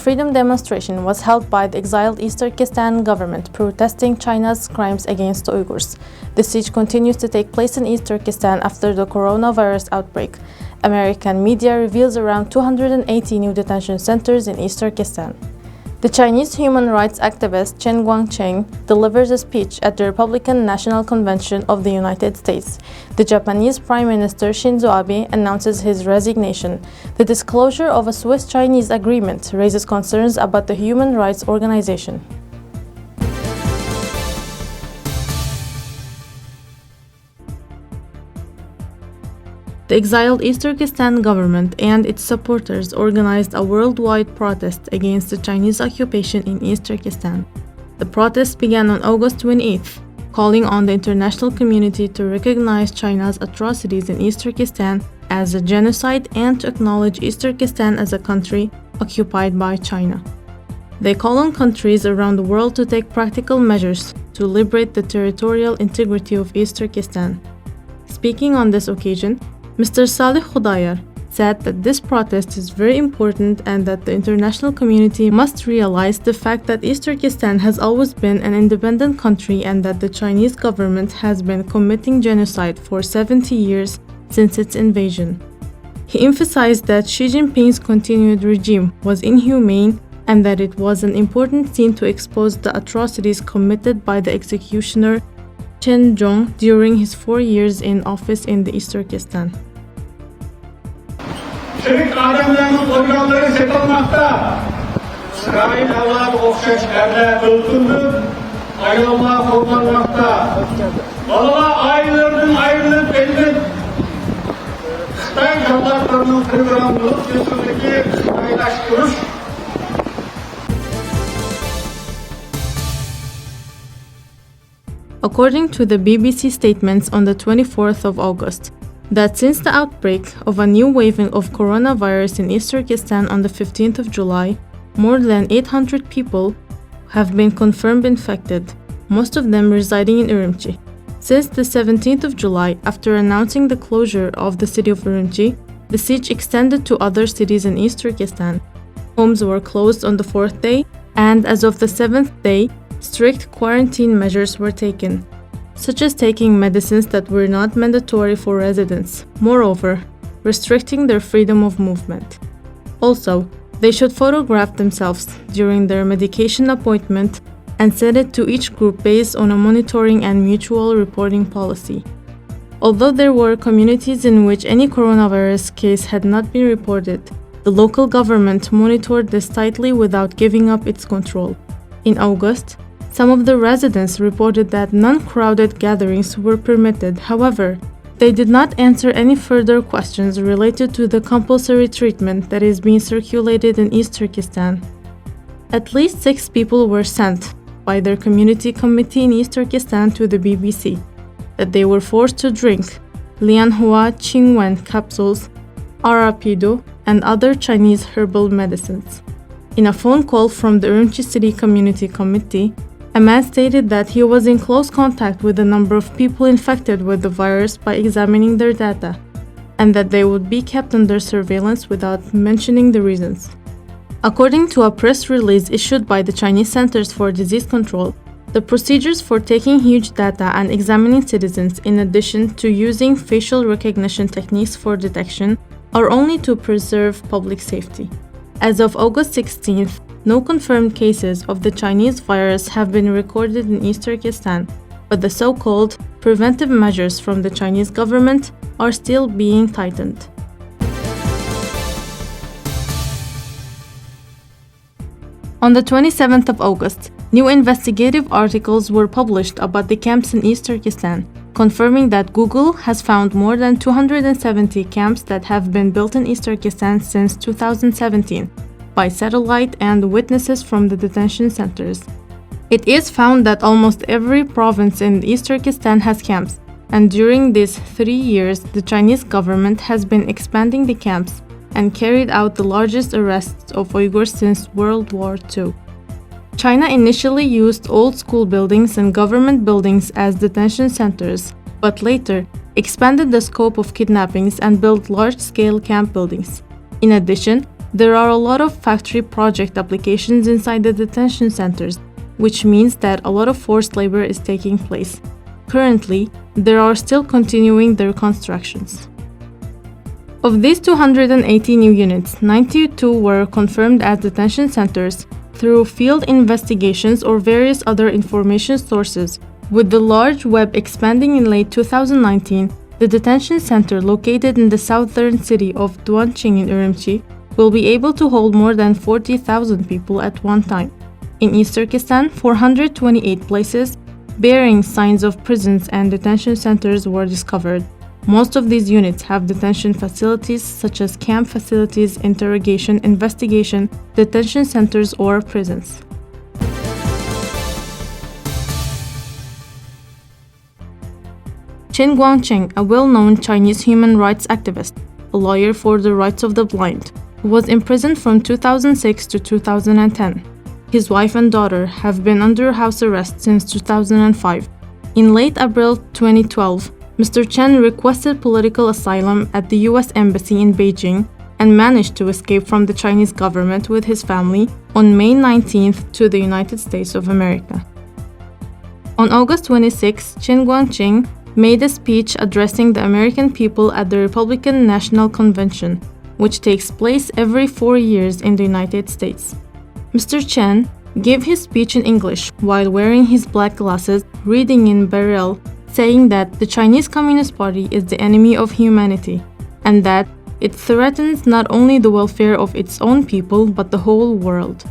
freedom demonstration was held by the exiled East Turkestan government protesting China's crimes against the Uyghurs. The siege continues to take place in East Turkestan after the coronavirus outbreak. American media reveals around 280 new detention centers in East Turkestan. The Chinese human rights activist Chen Guangcheng delivers a speech at the Republican National Convention of the United States. The Japanese Prime Minister Shinzo Abe announces his resignation. The disclosure of a Swiss-Chinese agreement raises concerns about the human rights organization. The exiled East Turkestan government and its supporters organized a worldwide protest against the Chinese occupation in East Turkestan. The protest began on August 28th, calling on the international community to recognize China's atrocities in East Turkestan as a genocide and to acknowledge East Turkestan as a country occupied by China. They call on countries around the world to take practical measures to liberate the territorial integrity of East Turkestan. Speaking on this occasion, Mr. Salih Khudayar said that this protest is very important and that the international community must realize the fact that East Turkestan has always been an independent country and that the Chinese government has been committing genocide for 70 years since its invasion. He emphasized that Xi Jinping's continued regime was inhumane and that it was an important scene to expose the atrocities committed by the executioner Chen Zhong during his 4 years in office in the East Turkestan. Çelik adamlarının organları satılmakta. İsrail Allah'a okşaş erler öldürülüp, ayrılma kullanmakta. Vallahi ayrılığının ayrılıp belirli Xitay yollarlarının kırgınlığı yüzündeki paylaştırış. According to the BBC statements on the 24th of August, that since the outbreak of a new wave of coronavirus in East Turkestan on the 15th of July, more than 800 people have been confirmed infected, most of them residing in Urumqi. Since the 17th of July, after announcing the closure of the city of Urumqi, the siege extended to other cities in East Turkestan. Homes were closed on the 4th day, and as of the 7th day, strict quarantine measures were taken, such as taking medicines that were not mandatory for residents, moreover, restricting their freedom of movement. Also, they should photograph themselves during their medication appointment and send it to each group based on a monitoring and mutual reporting policy. Although there were communities in which any coronavirus case had not been reported, the local government monitored this tightly without giving up its control. In August, some of the residents reported that non-crowded gatherings were permitted. However, they did not answer any further questions related to the compulsory treatment that is being circulated in East Turkestan. At least 6 people were sent by their community committee in East Turkestan to the BBC that they were forced to drink Lianhua Qingwen capsules, Arapido, and other Chinese herbal medicines. In a phone call from the Urumqi City Community Committee, a man stated that he was in close contact with a number of people infected with the virus by examining their data, and that they would be kept under surveillance without mentioning the reasons. According to a press release issued by the Chinese Centers for Disease Control, the procedures for taking huge data and examining citizens, in addition to using facial recognition techniques for detection, are only to preserve public safety. As of August 16th, no confirmed cases of the Chinese virus have been recorded in East Turkestan, but the so-called preventive measures from the Chinese government are still being tightened. On the 27th of August, new investigative articles were published about the camps in East Turkestan, confirming that Google has found more than 270 camps that have been built in East Turkestan since 2017 by satellite and witnesses from the detention centers. It is found that almost every province in East Turkestan has camps, and during these 3 years, the Chinese government has been expanding the camps and carried out the largest arrests of Uyghurs since World War II. China initially used old school buildings and government buildings as detention centers, but later expanded the scope of kidnappings and built large-scale camp buildings. In addition, There are a lot of factory project applications inside the detention centers, which means that a lot of forced labor is taking place. Currently, they are still continuing their constructions. Of these 280 new units, 92 were confirmed as detention centers through field investigations or various other information sources. With the large web expanding in late 2019, the detention center located in the southern city of Duanqing in Urumqi will be able to hold more than 40,000 people at one time. In East Turkistan, 428 places bearing signs of prisons and detention centers were discovered. Most of these units have detention facilities such as camp facilities, interrogation, investigation, detention centers, or prisons. Chen Guangcheng, a well-known Chinese human rights activist, a lawyer for the rights of the blind, was imprisoned from 2006 to 2010. His wife and daughter have been under house arrest since 2005. In late April 2012, Mr. Chen requested political asylum at the US Embassy in Beijing and managed to escape from the Chinese government with his family on May 19th to the United States of America. On August 26, Chen Guangcheng made a speech addressing the American people at the Republican National Convention, which takes place every 4 years in the United States. Mr. Chen gave his speech in English while wearing his black glasses, reading in Braille, saying that the Chinese Communist Party is the enemy of humanity and that it threatens not only the welfare of its own people but the whole world.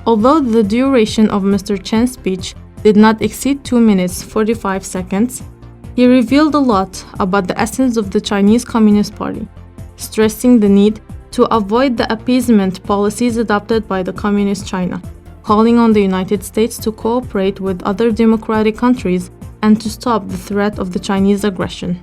Although the duration of Mr. Chen's speech did not exceed 2 minutes 45 seconds, he revealed a lot about the essence of the Chinese Communist Party, stressing the need to avoid the appeasement policies adopted by the Communist China, calling on the United States to cooperate with other democratic countries and to stop the threat of the Chinese aggression.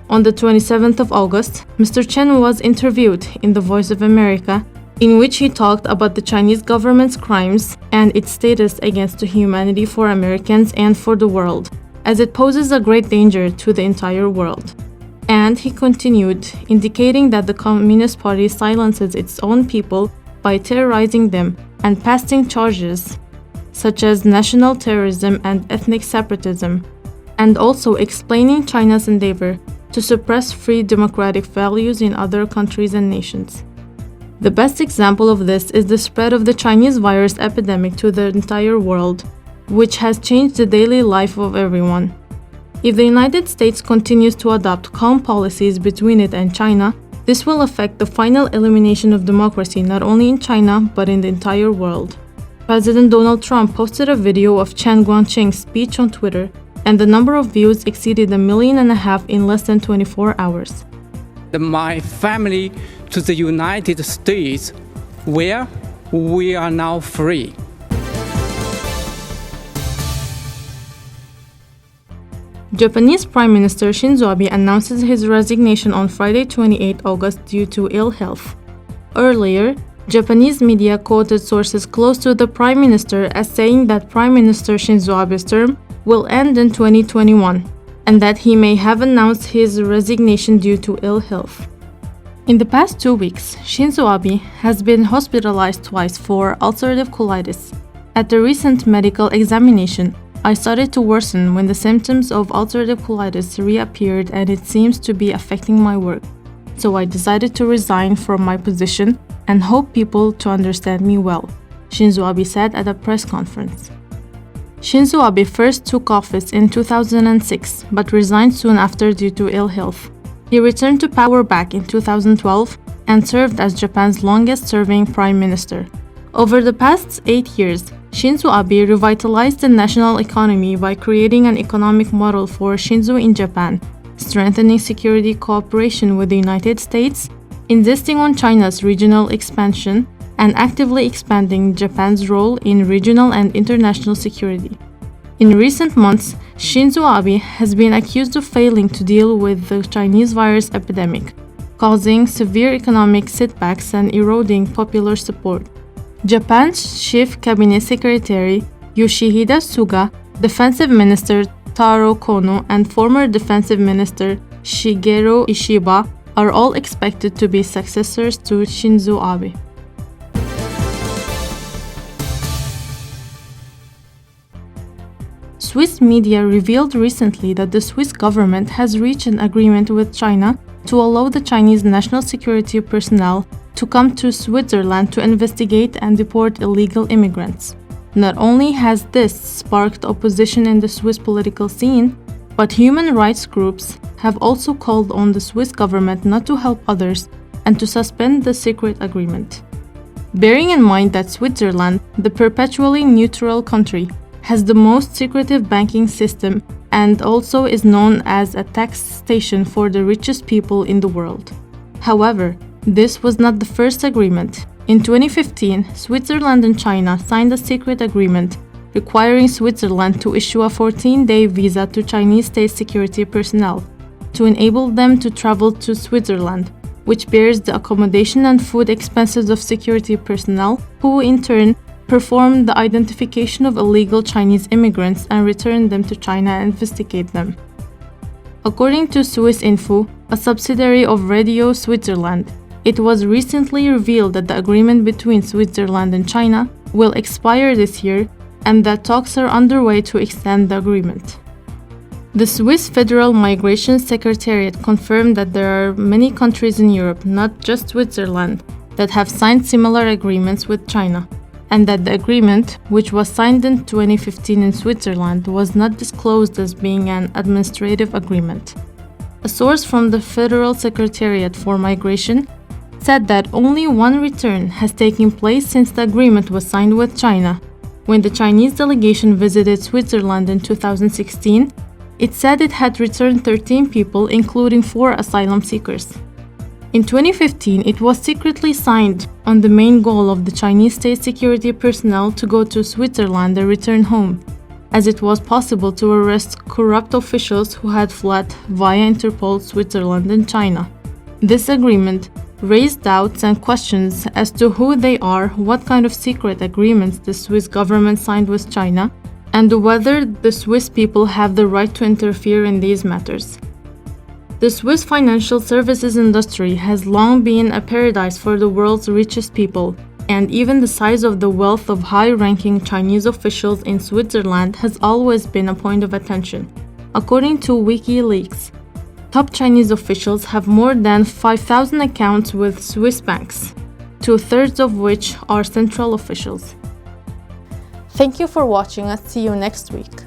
On the 27th of August, Mr. Chen was interviewed in The Voice of America, in which he talked about the Chinese government's crimes and its status against the humanity for Americans and for the world, as it poses a great danger to the entire world. And he continued, indicating that the Communist Party silences its own people by terrorizing them and passing charges such as national terrorism and ethnic separatism, and also explaining China's endeavor to suppress free democratic values in other countries and nations. The best example of this is the spread of the Chinese virus epidemic to the entire world, which has changed the daily life of everyone. If the United States continues to adopt calm policies between it and China, this will affect the final elimination of democracy not only in China but in the entire world. President Donald Trump posted a video of Chen Guangcheng's speech on Twitter, and the number of views exceeded 1.5 million in less than 24 hours. My family to the United States, where we are now free. Japanese Prime Minister Shinzo Abe announces his resignation on Friday, 28 August due to ill health. Earlier, Japanese media quoted sources close to the Prime Minister as saying that Prime Minister Shinzo Abe's term will end in 2021 and that he may have announced his resignation due to ill health. In the past 2 weeks, Shinzo Abe has been hospitalized twice for ulcerative colitis. At the recent medical examination, I started to worsen when the symptoms of ulcerative colitis reappeared and it seems to be affecting my work. So I decided to resign from my position and hope people to understand me well, Shinzo Abe said at a press conference. Shinzo Abe first took office in 2006 but resigned soon after due to ill health. He returned to power back in 2012 and served as Japan's longest-serving prime minister. Over the past 8 years, Shinzo Abe revitalized the national economy by creating an economic model for Shinzo in Japan, strengthening security cooperation with the United States, insisting on China's regional expansion, and actively expanding Japan's role in regional and international security. In recent months, Shinzo Abe has been accused of failing to deal with the Chinese virus epidemic, causing severe economic setbacks and eroding popular support. Japan's Chief Cabinet Secretary Yoshihide Suga, Defensive Minister Taro Kono, and former Defensive Minister Shigeru Ishiba are all expected to be successors to Shinzo Abe. Swiss media revealed recently that the Swiss government has reached an agreement with China to allow the Chinese national security personnel to come to Switzerland to investigate and deport illegal immigrants. Not only has this sparked opposition in the Swiss political scene, but human rights groups have also called on the Swiss government not to help others and to suspend the secret agreement. Bearing in mind that Switzerland, the perpetually neutral country, has the most secretive banking system and also is known as a tax station for the richest people in the world. However, this was not the first agreement. In 2015, Switzerland and China signed a secret agreement requiring Switzerland to issue a 14-day visa to Chinese state security personnel to enable them to travel to Switzerland, which bears the accommodation and food expenses of security personnel, who in turn perform the identification of illegal Chinese immigrants and return them to China and investigate them. According to Swiss Info, a subsidiary of Radio Switzerland, it was recently revealed that the agreement between Switzerland and China will expire this year and that talks are underway to extend the agreement. The Swiss Federal Migration Secretariat confirmed that there are many countries in Europe, not just Switzerland, that have signed similar agreements with China, and that the agreement, which was signed in 2015 in Switzerland, was not disclosed as being an administrative agreement. A source from the Federal Secretariat for Migration said that only one return has taken place since the agreement was signed with China. When the Chinese delegation visited Switzerland in 2016, it said it had returned 13 people, including 4 asylum seekers. In 2015, it was secretly signed on the main goal of the Chinese state security personnel to go to Switzerland and return home, as it was possible to arrest corrupt officials who had fled via Interpol, Switzerland, and China. This agreement raised doubts and questions as to who they are, what kind of secret agreements the Swiss government signed with China, and whether the Swiss people have the right to interfere in these matters. The Swiss financial services industry has long been a paradise for the world's richest people, and even the size of the wealth of high-ranking Chinese officials in Switzerland has always been a point of attention. According to WikiLeaks, top Chinese officials have more than 5,000 accounts with Swiss banks, 2/3 of which are central officials. Thank you for watching us. See you next week.